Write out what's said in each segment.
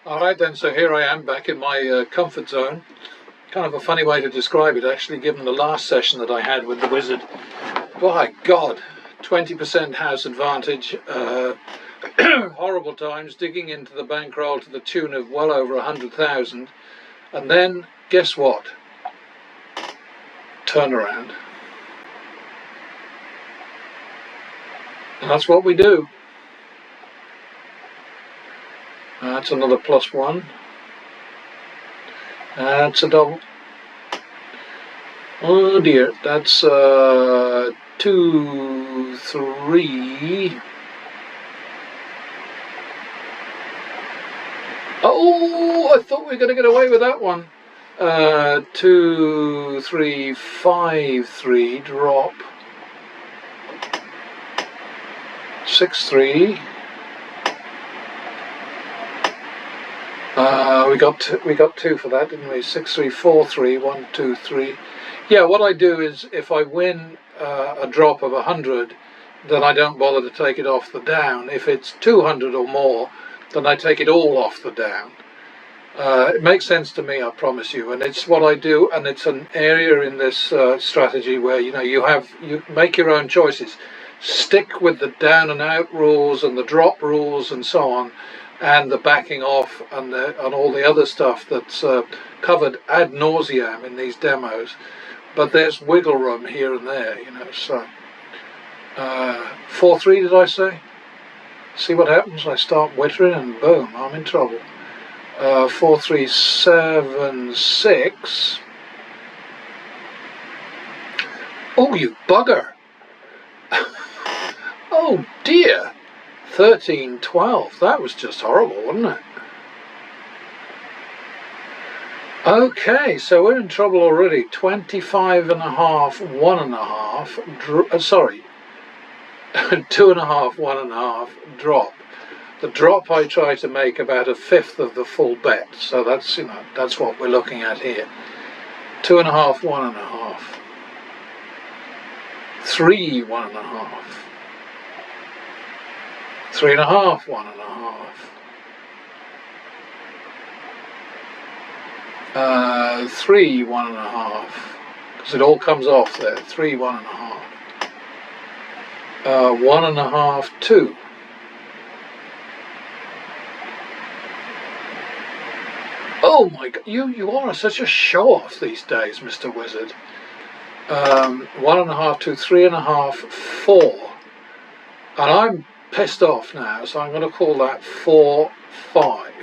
Alright then, so here I am back in my comfort zone. Kind of a funny way to describe it actually, given the last session that I had with the wizard. By God, 20% house advantage, horrible times, digging into the bankroll to the tune of well over 100,000, and then, guess what? Turnaround. And that's what we do. That's another +1. That's a double. Oh dear, that's 2, 3. Oh, I thought we were going to get away with that one. 2, 3, 5, 3, drop. 6, 3. We got 2 for that, didn't we? 6, 3, 4, 3, 1, 2, 3. Yeah, what I do is if I win a drop of 100, then I don't bother to take it off the down. If it's 200 or more, then I take it all off the down. It makes sense to me, I promise you, and it's what I do, and it's an area in this strategy where you make your own choices. Stick with the down and out rules and the drop rules and so on, and the backing off and all the other stuff that's covered ad nauseam in these demos. But there's wiggle room here and there, so 4, 3 did I say? See what happens? I start wittering and boom, I'm in trouble. 4, 3, 7, 6. Oh, you bugger! Oh dear! 13, 12. That was just horrible, wasn't it? Okay, so we're in trouble already. 25 and a half, 1.5. Sorry, 2.5, 1.5 drop. The drop I try to make about 1/5 of the full bet, so that's what we're looking at here. 2.5, 1.5. 3, 1.5. 3.5, 1.5. 3, 1.5. Because it all comes off there. 3, 1.5. 1.5, 2. Oh my God, you are such a show-off these days, Mr. Wizard. 1.5, 2, 3.5, 4. And I'm pissed off now, so I'm going to call that 4, 5.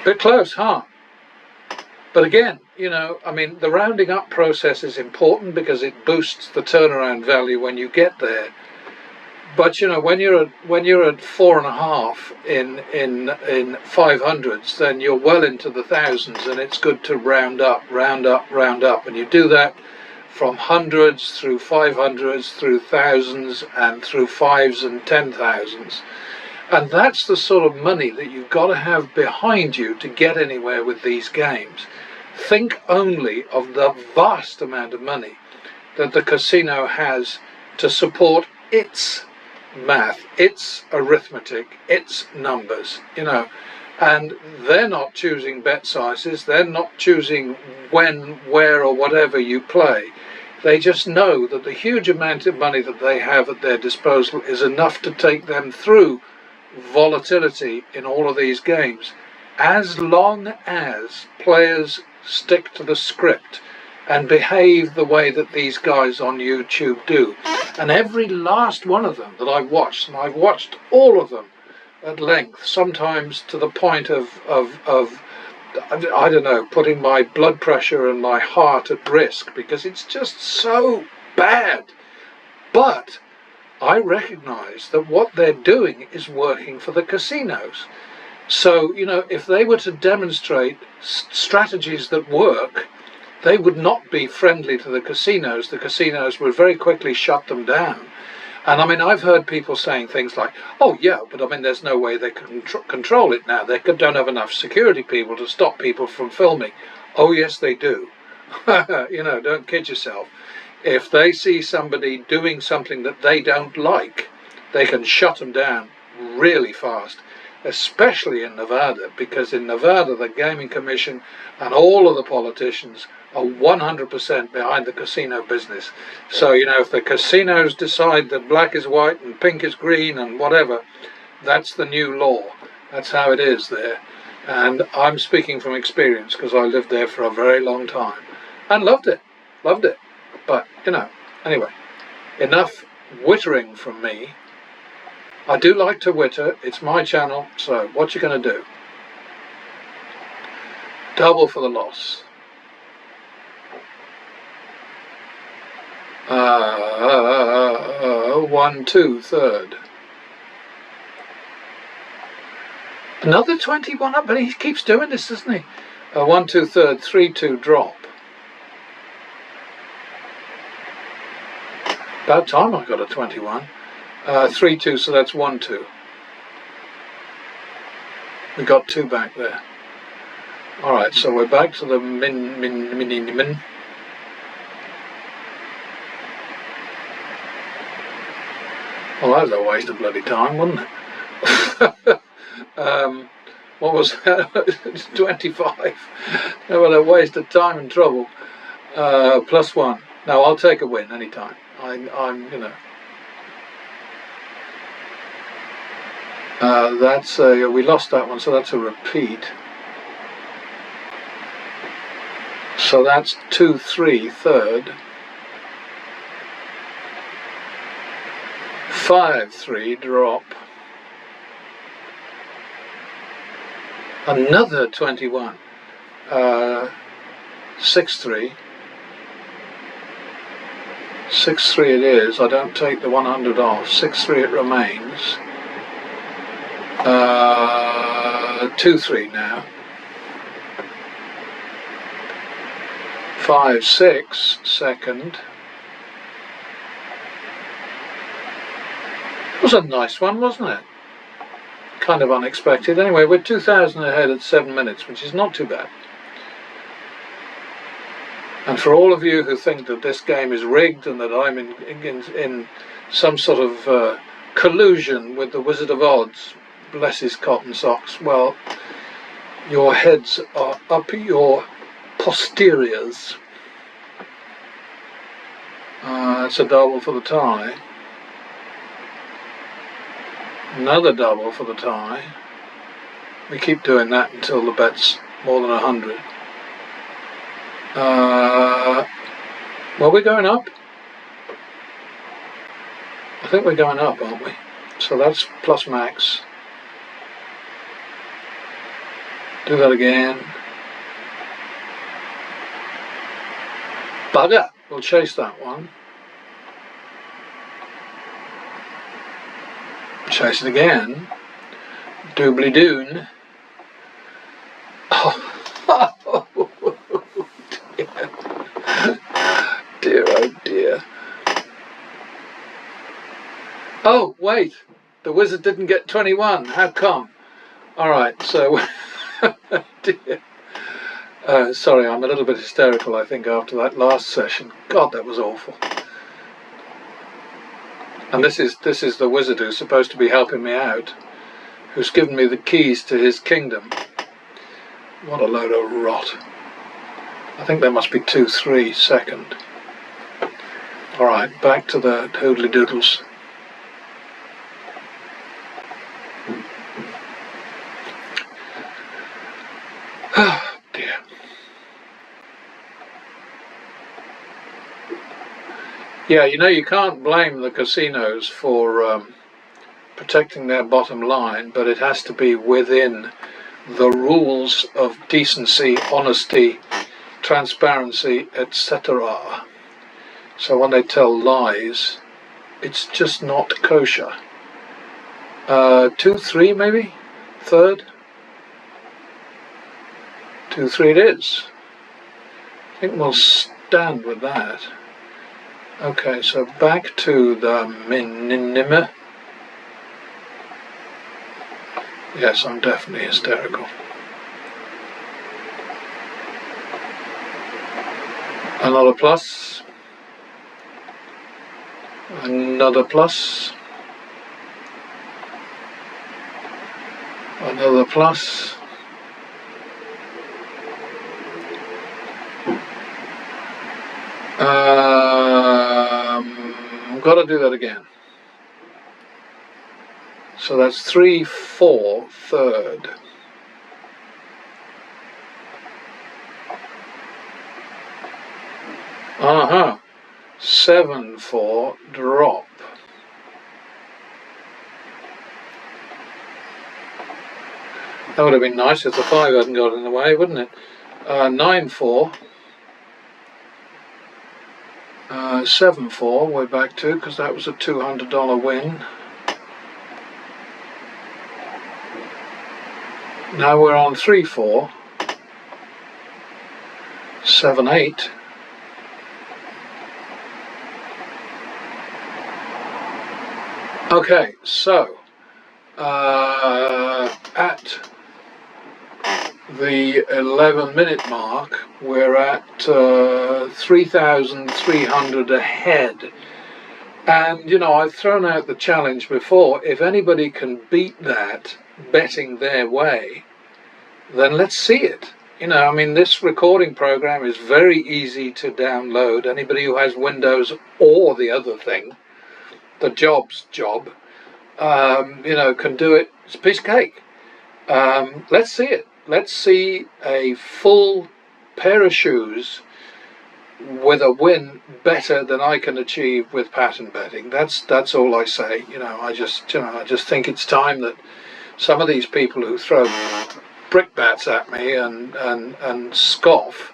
Bit close, huh? But again, the rounding up process is important because it boosts the turnaround value when you get there. But when you're at 4.5 in 500s, then you're well into the thousands, and it's good to round up, and you do that from hundreds through 500s, through thousands, and through 5s and 10,000s. And that's the sort of money that you've got to have behind you to get anywhere with these games. Think only of the vast amount of money that the casino has to support its math, its arithmetic, its numbers, and they're not choosing bet sizes, they're not choosing when, where or whatever you play. They just know that the huge amount of money that they have at their disposal is enough to take them through volatility in all of these games, as long as players stick to the script and behave the way that these guys on YouTube do. And every last one of them that I've watched, and I've watched all of them at length, sometimes to the point of I don't know, putting my blood pressure and my heart at risk, because it's just so bad. But I recognise that what they're doing is working for the casinos. So, if they were to demonstrate strategies that work, they would not be friendly to the casinos. The casinos would very quickly shut them down. And I've heard people saying things like, oh yeah, but there's no way they can control it now. They don't have enough security people to stop people from filming. Oh yes, they do. Don't kid yourself. If they see somebody doing something that they don't like, they can shut them down really fast, especially in Nevada, because in Nevada the Gaming Commission and all of the politicians are 100% behind the casino business. So, you know, if the casinos decide that black is white and pink is green and whatever, that's the new law. That's how it is there. And I'm speaking from experience because I lived there for a very long time and loved it. But, you know, anyway, enough wittering from me. I do like to witter. It's my channel. So what you going to do? Double for the loss. 1, 2, third. Another 21 up, but he keeps doing this, doesn't he? 1, 2, third, 3, 2, drop. About time I got a 21. 3, 2, so that's 1, 2. We got 2 back there. Alright, so we're back to the min. Well, that was a waste of bloody time, wasn't it? What was that? 25. What a waste of time and trouble. +1. No, I'll take a win anytime. I'm you know. That's we lost that one, so that's a repeat. So that's 2, 3, third. 5, 3, drop. Another 21. 6, 3. 6, 3 it is. I don't take the 100 off. 6, 3 it remains. 2, 3 now. 5, 6 second. It was a nice one, wasn't it? Kind of unexpected. Anyway, we're 2,000 ahead at 7 minutes, which is not too bad. And for all of you who think that this game is rigged and that I'm in some sort of collusion with the Wizard of Odds, bless his cotton socks, well, your heads are up your posteriors. That's a double for the tie. Another double for the tie. We keep doing that until the bet's more than 100. Well, we're going up. I think we're going up, aren't we? So that's plus max. Do that again. Bugger! We'll chase that one. Chase it again. Doobly doon. Oh. Dear, oh dear. Oh, wait. The wizard didn't get 21. How come? Alright, so... dear. Sorry, I'm a little bit hysterical, I think, after that last session. God, that was awful. And this is the wizard who's supposed to be helping me out, who's given me the keys to his kingdom. What a load of rot. I think there must be 2, 3 second. Alright, back to the hoodly doodles. Oh dear. Yeah, you know, you can't blame the casinos for protecting their bottom line, but it has to be within the rules of decency, honesty, transparency, etc. So when they tell lies, it's just not kosher. 2, 3 maybe? Third? 2, 3 it is. I think we'll stand with that. Okay, so back to the minima. Yes, I'm definitely hysterical. Another plus. Another plus. Another plus. I've got to do that again. So that's 3, 4, third. Uh-huh. 7, 4, drop. That would have been nice if the 5 hadn't got in the way, wouldn't it? 9, 4. 7, 4 we're back to, because that was a $200 win. Now we're on 3, 4. 7, 8. Okay, so at the 11-minute mark, we're at 3,300 ahead. And, you know, I've thrown out the challenge before. If anybody can beat that betting their way, then let's see it. You know, I mean, this recording program is very easy to download. Anybody who has Windows or the other thing, the job's job, you know, can do it. It's a piece of cake. Let's see it. Let's see a full pair of shoes with a win better than I can achieve with pattern betting. That's all I say. You know, I just think it's time that some of these people who throw brickbats at me and scoff,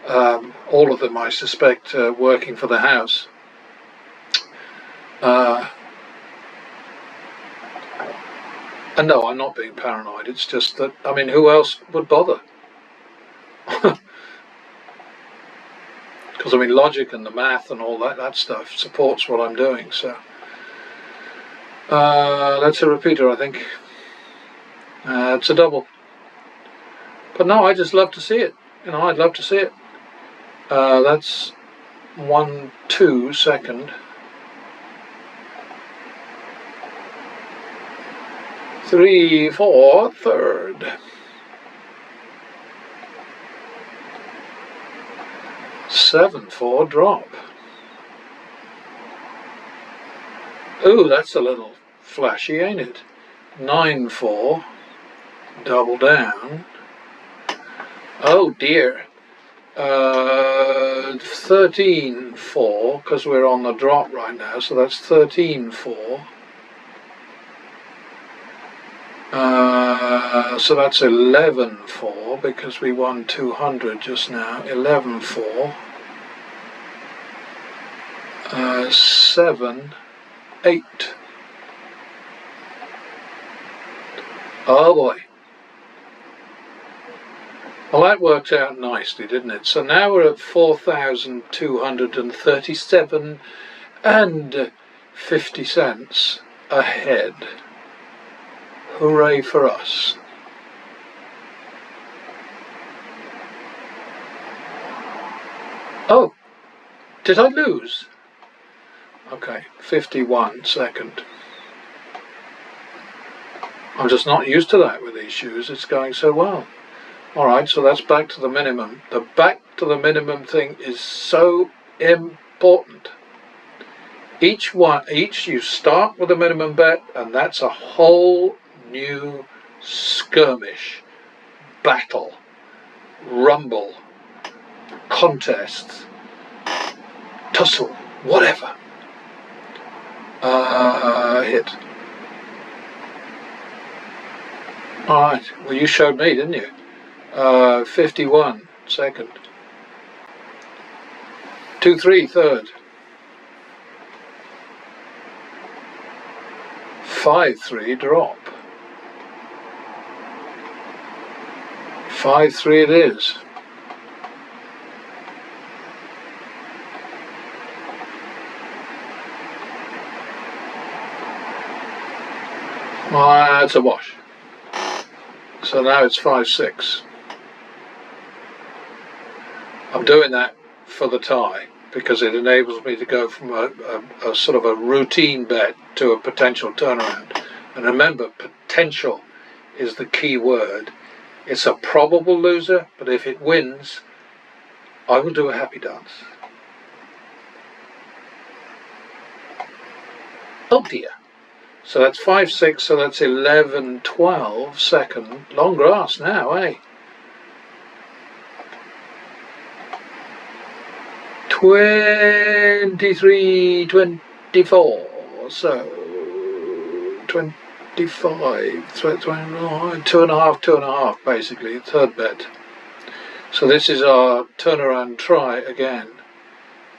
all of them I suspect working for the house. And no, I'm not being paranoid. It's just that, I mean, who else would bother? Because I mean, logic and the math and all that stuff supports what I'm doing. So that's a repeater, I think. It's a double. But no, I just love to see it. You know, I'd love to see it. That's 1, 2 second. 3, 4 third. 7, 4 drop. Ooh, that's a little flashy, ain't it? 9, 4 double down. Oh dear. 13, 4, because we're on the drop right now, so that's 13, 4. So that's 11, 4, because we won 200 just now. 11, 4. 7, 8. Oh boy. Well, that worked out nicely, didn't it? So now we're at 4,237 and 50 cents ahead. Hooray for us. Oh, did I lose? Okay, 51 second. I'm just not used to that with these shoes. It's going so well. Alright, so that's back to the minimum. The back to the minimum thing is so important. Each you start with a minimum bet, and that's a whole new skirmish, battle, rumble, contest, tussle, whatever. Hit. Alright, well you showed me, didn't you? 51 second. 2, 3 third. 5, 3 drop. 5, 3 it is. That's a wash. So now it's 5, 6. I'm doing that for the tie because it enables me to go from a sort of a routine bet to a potential turnaround. And remember, potential is the key word. It's a probable loser, but if it wins, I will do a happy dance. Oh dear. So that's 5-6, so that's 11-12 second. Long grass now, eh? 23-24, so 25, 2.5, basically, third bet. So this is our turnaround try again.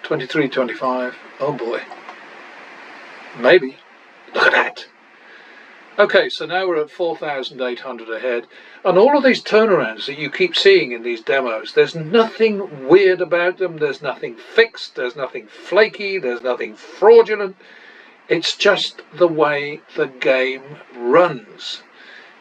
23-25, oh boy. Maybe. Look at that. Okay, so now we're at 4,800 ahead. And all of these turnarounds that you keep seeing in these demos, there's nothing weird about them. There's nothing fixed. There's nothing flaky. There's nothing fraudulent. It's just the way the game runs.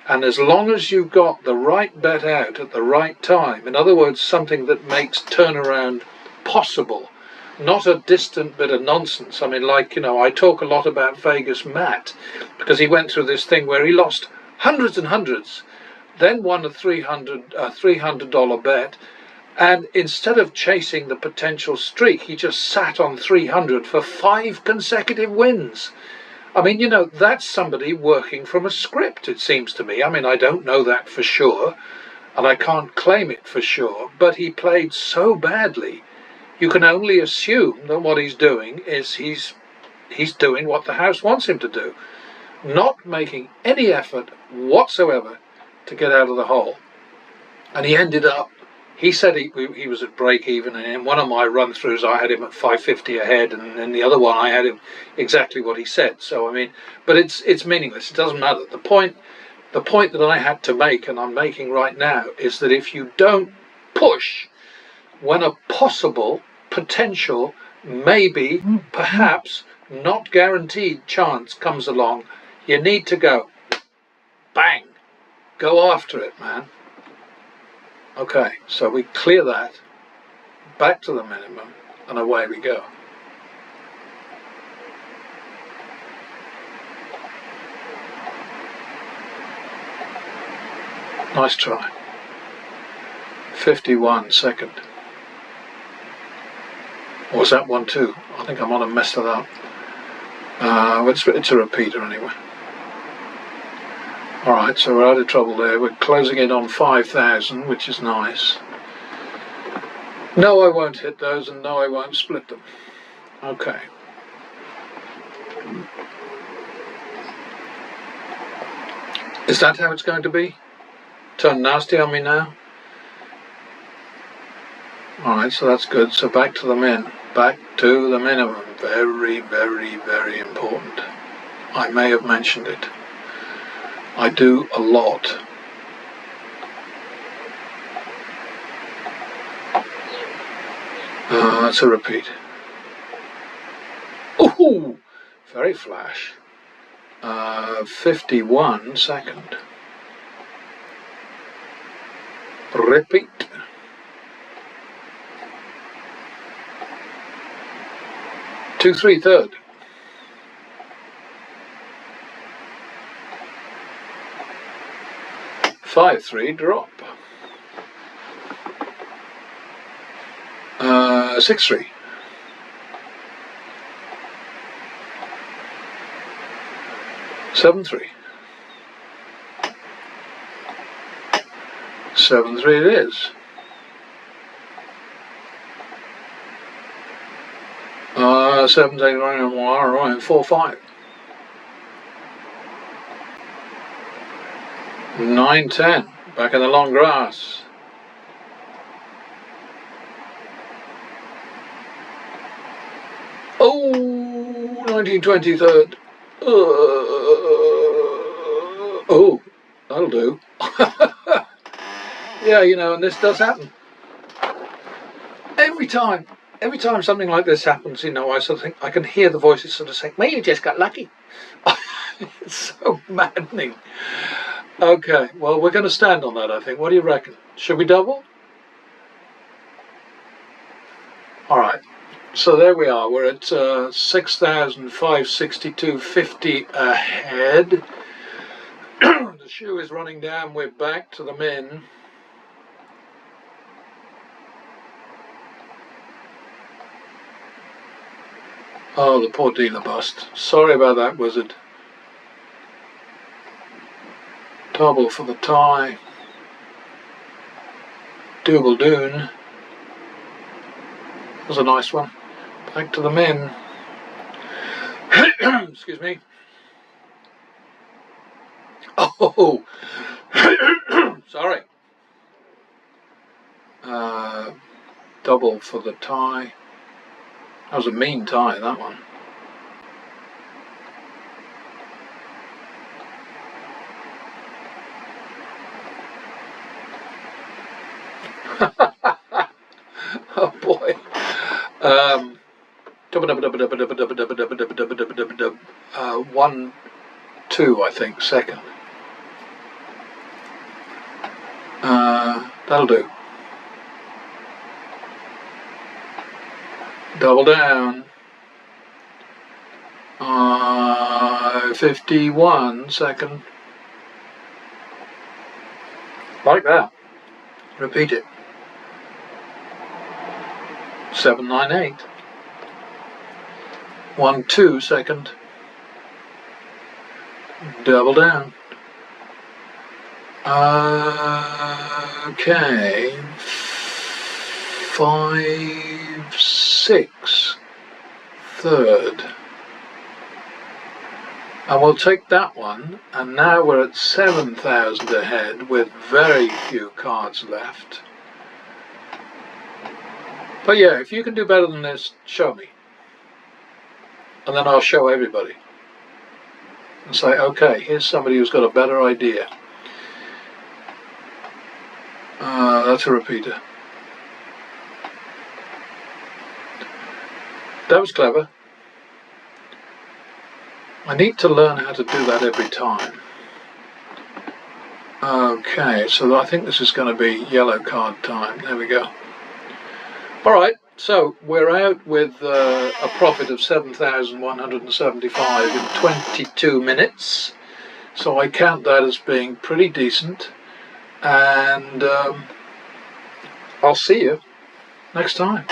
And as long as you've got the right bet out at the right time, in other words, something that makes turnaround possible, not a distant bit of nonsense. I mean, like, you know, I talk a lot about Vegas Matt because he went through this thing where he lost hundreds and hundreds, then won a $300 bet, and instead of chasing the potential streak, he just sat on 300 for 5 consecutive wins. I mean, you know, that's somebody working from a script, it seems to me. I mean, I don't know that for sure, and I can't claim it for sure, but he played so badly. You can only assume that what he's doing is he's doing what the house wants him to do, not making any effort whatsoever to get out of the hole. And he ended up, he said he was at break even, and in one of my run throughs I had him at 550 ahead, and in the other one I had him exactly what he said. So I mean, but it's meaningless. It doesn't matter. The point that I had to make, and I'm making right now, is that if you don't push when a possible, potential, maybe, perhaps, not guaranteed chance comes along, you need to go bang, go after it, man. Okay, so we clear that, back to the minimum, and away we go. Nice try. 51 second. Or was that one too? I think I might have messed it up. It's a repeater anyway. Alright, so we're out of trouble there. We're closing in on 5,000, which is nice. No, I won't hit those, and no, I won't split them. Okay. Is that how it's going to be? Turn nasty on me now? Alright, so that's good. So back to the min. Back to the minimum. Very, very, very important. I may have mentioned it. I do a lot. That's a repeat. Ooh, very flash. 51 second. Repeat. 2-3 third. 5-3 drop. 6-3. 7-3. 7-3 it is. 7-8 running right, 4-5. 9-10. Back in the long grass. Oh, 19-20 third. Oh, that'll do. Yeah, you know, and this does happen. Every time something like this happens, you know, I sort of think, I can hear the voices sort of saying, well, you just got lucky. It's so maddening. Okay, well, we're going to stand on that, I think. What do you reckon? Should we double? All right. So there we are. We're at 6,562.50 ahead. The shoe is running down, we're back to the min. Oh, the poor dealer bust. Sorry about that, wizard. Double for the tie. Double doon. That was a nice one. Back to the min. Excuse me. Oh, sorry. Double for the tie. That was a mean tie, that one. Oh boy. 1-2, I think, second. That'll do. Double down. 51 second. Like that. Repeat it. 798. 1-2 second. Double down. Okay. 5-6 third. And we'll take that one, and now we're at 7,000 ahead with very few cards left. But yeah, if you can do better than this, show me. And then I'll show everybody. And say, okay, here's somebody who's got a better idea. That's a repeater. That was clever. I need to learn how to do that every time. Okay, so I think this is going to be yellow card time. There we go. Alright, so we're out with a profit of 7,175 in 22 minutes. So I count that as being pretty decent. And I'll see you next time.